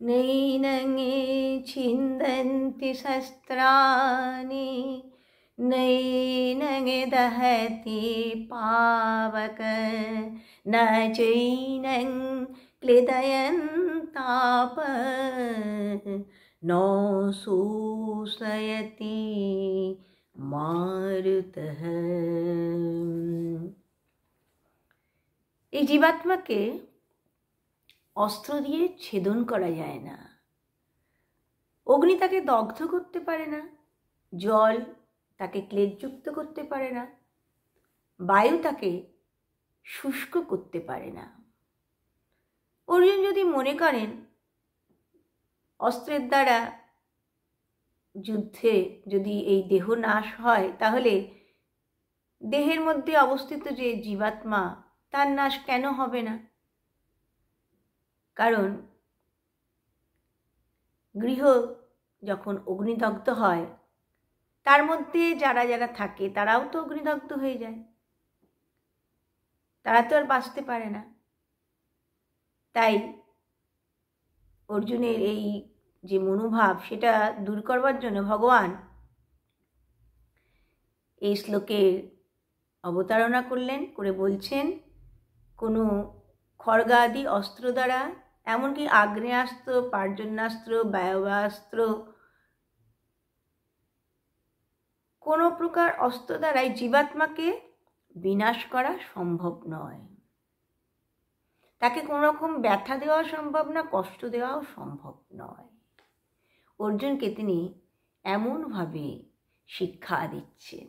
नैनं छिन्दन्ति शस्त्राणि नैनं दहति पावक न चैनं क्लेदयन्ताप न शोषयति मारुतः। এই জীবাত্মাকে অস্ত্র দিয়ে ছেদন করা যায় না, অগ্নি তাকে দগ্ধ করতে পারে না, জল তাকে ক্লেদযুক্ত করতে পারে না, বায়ু তাকে শুষ্ক করতে পারে না। অর্জুন যদি মনে করেন অস্ত্রের দ্বারা যুদ্ধে যদি এই দেহ নাশ হয়, তাহলে দেহের মধ্যে অবস্থিত যে জীবাত্মা তার নাশ কেন হবে না? কারণ গৃহ যখন অগ্নিদগ্ধ হয়, তার মধ্যে যারা যারা থাকে তারাও তো অগ্নিদগ্ধ হয়ে যায়, তারা তো আর বাঁচতে পারে না। তাই অর্জুনের এই যে মনোভাব, সেটা দূর করবার জন্য ভগবান এই শ্লোকের অবতারণা করলেন, করে বলছেন কোনো খড়গাদি অস্ত্র দ্বারা, এমনকি আগ্নেয়াস্ত্র, পার্জন্যাস্ত্র, বায়বাস্ত্র, কোনো প্রকার অস্ত্র দ্বারাই জীবাত্মাকে বিনাশ করা সম্ভব নয়। তাকে কোনো রকম ব্যথা দেওয়া সম্ভব না, কষ্ট দেওয়াও সম্ভব নয়। অর্জুনকে তিনি এমনভাবে শিক্ষা দিচ্ছেন।